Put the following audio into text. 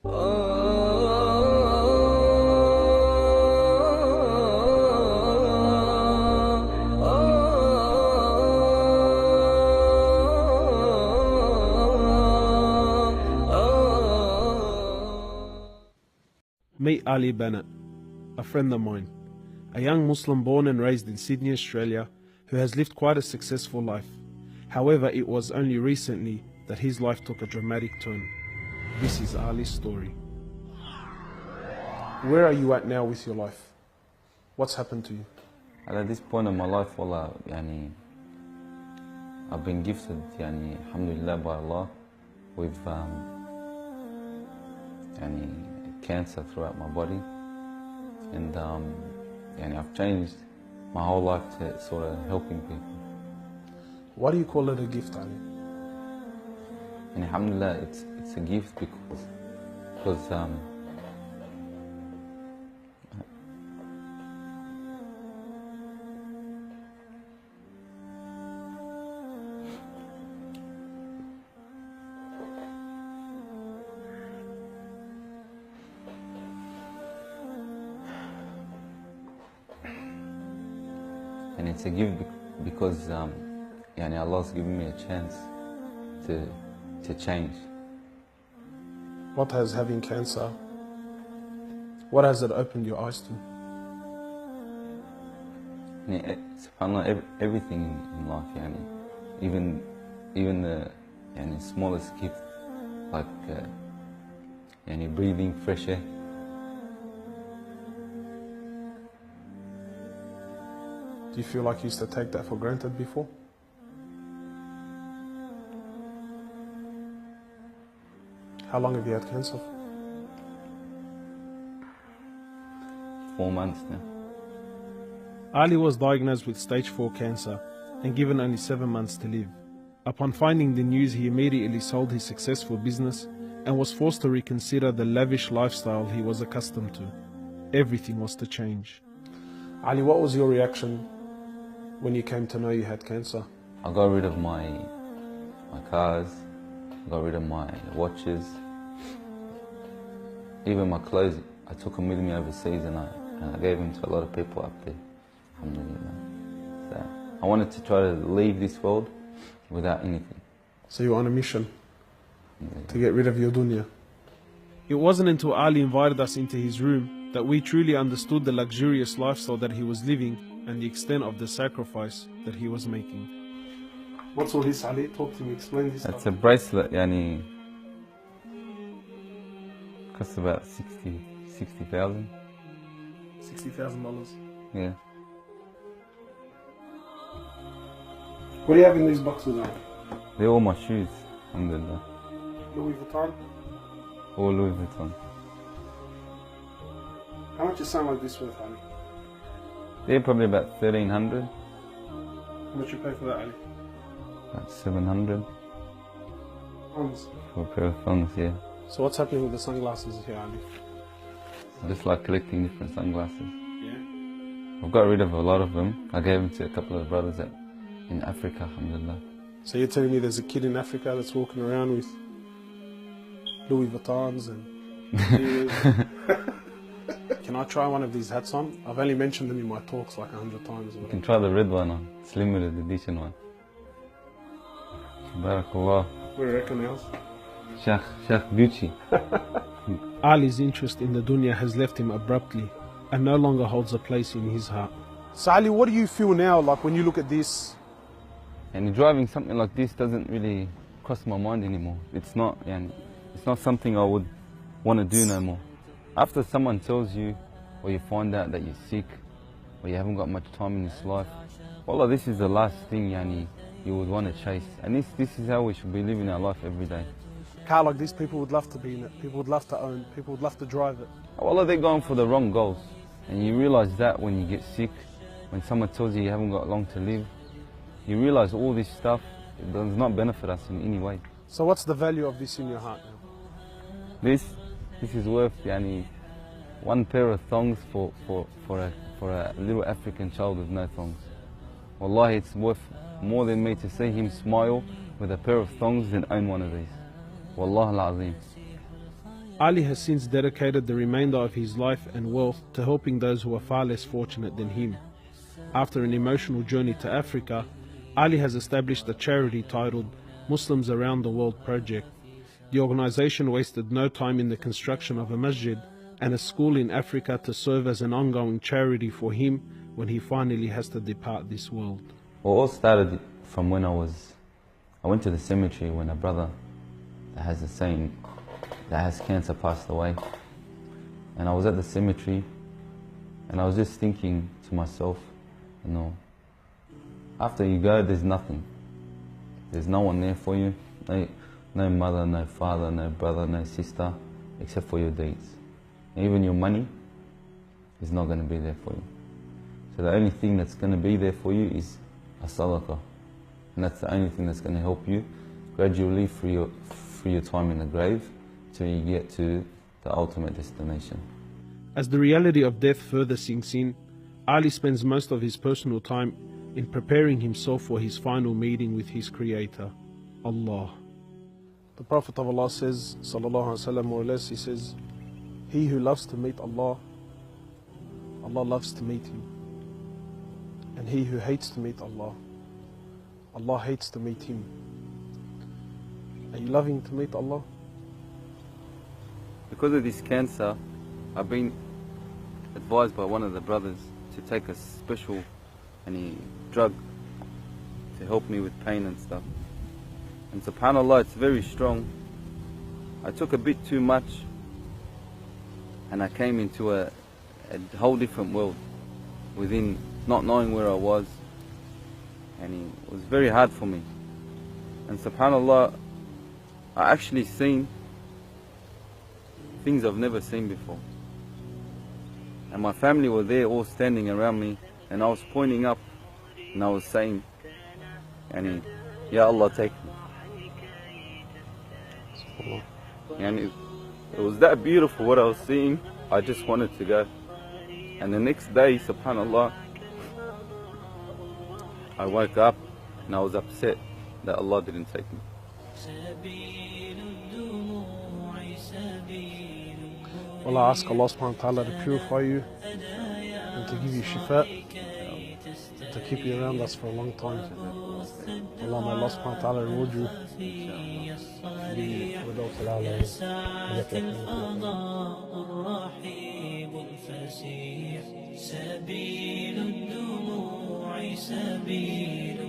Meet Ali Banat, a friend of mine, a young Muslim born and raised in Sydney, Australia, who has lived quite a successful life. However, it was only recently that his life took a dramatic turn. This is Ali's story. Where are you at now with your life? What's happened to you? At this point in my life, wallah, I've been gifted, alhamdulillah, by Allah, with cancer throughout my body, and I've changed my whole life to sort of helping people. Why do you call it a gift, Ali? And alhamdulillah, it's a gift because and it's a gift because Allah's given me a chance to change. What has having cancer, what has it opened your eyes to? SubhanAllah, everything in life, even the smallest gift, like breathing fresh air. Do you feel like you used to take that for granted before? How long have you had cancer? 4 months now. Ali was diagnosed with stage 4 cancer and given only 7 months to live. Upon finding the news, he immediately sold his successful business and was forced to reconsider the lavish lifestyle he was accustomed to. Everything was to change. Ali, what was your reaction when you came to know you had cancer? I got rid of my cars, I got rid of my watches, even my clothes. I took them with me overseas and I gave them to a lot of people up there. Alhamdulillah. So I wanted to try to leave this world without anything. So you were on a mission to get rid of your dunya. It wasn't until Ali invited us into his room that we truly understood the luxurious lifestyle that he was living and the extent of the sacrifice that he was making. What's all this, Ali? Talk to me, explain this. It's a bracelet, costs about $60,000. $60,000? Yeah. What do you have in these boxes, Ali? They're all my shoes, alhamdulillah. Louis Vuitton? All Louis Vuitton. How much is something like this worth, Ali? They're probably about $1,300. How much you pay for that, Ali? About $700. Pounds. For a pair of thongs, yeah. So what's happening with the sunglasses here, Ali? I just like collecting different sunglasses. Yeah? I've got rid of a lot of them. I gave them to a couple of brothers in Africa, alhamdulillah. So you're telling me there's a kid in Africa that's walking around with Louis Vuittons and Can I try one of these hats on? I've only mentioned them in my talks like 100 times. You can try the red one on. It's limited edition one. Barakallah. What do you reckon else? Sheikh Gucci. Ali's interest in the dunya has left him abruptly and no longer holds a place in his heart. So Ali, what do you feel now like when you look at this? And driving something like this doesn't really cross my mind anymore. It's not something I would want to do no more. After someone tells you, or you find out that you're sick, or you haven't got much time in this life, wallah, this is the last thing you would want to chase. And this is how we should be living our life every day. A car like this, people would love to be in it, people would love to own, people would love to drive it. Wallah, they're going for the wrong goals. And you realize that when you get sick, when someone tells you you haven't got long to live, you realize all this stuff does not benefit us in any way. So what's the value of this in your heart now? This is worth one pair of thongs for a little African child with no thongs. Wallahi, it's worth more than me to see him smile with a pair of thongs than own one of these. Wallah al-Azim. Ali has since dedicated the remainder of his life and wealth to helping those who are far less fortunate than him. After an emotional journey to Africa, Ali has established a charity titled Muslims Around the World Project. The organization wasted no time in the construction of a masjid and a school in Africa to serve as an ongoing charity for him when he finally has to depart this world. Well, it all started from when I went to the cemetery when a brother that has cancer passed away. And I was at the cemetery and I was just thinking to myself, you know, after you go, there's nothing. There's no one there for you. No mother, no father, no brother, no sister, except for your deeds. And even your money is not going to be there for you. So the only thing that's going to be there for you is a sadaqah. And that's the only thing that's going to help you gradually through your time in the grave till you get to the ultimate destination. As the reality of death further sinks in, Ali spends most of his personal time in preparing himself for his final meeting with his Creator, Allah. The Prophet of Allah says, sallallahu alaihi wasallam, more or less, he says, he who loves to meet Allah, Allah loves to meet him. And he who hates to meet Allah, Allah hates to meet him. Are you loving to meet Allah? Because of this cancer, I've been advised by one of the brothers to take a special drug to help me with pain and stuff. And subhanAllah, it's very strong. I took a bit too much and I came into a whole different world within not knowing where I was, and it was very hard for me. And subhanAllah, I actually seen things I've never seen before. And my family were there all standing around me, and I was pointing up and I was saying, Ya Allah, take me. And it was that beautiful what I was seeing. I just wanted to go. And the next day, subhanAllah, I woke up and I was upset that Allah didn't take me. Well, I ask Allah subhanahu wa ta'ala to purify you and to give you shifa, and to keep you around us for a long time. Allah, may Allah subhanahu wa ta'ala reward you. سبيل الدموع سبيل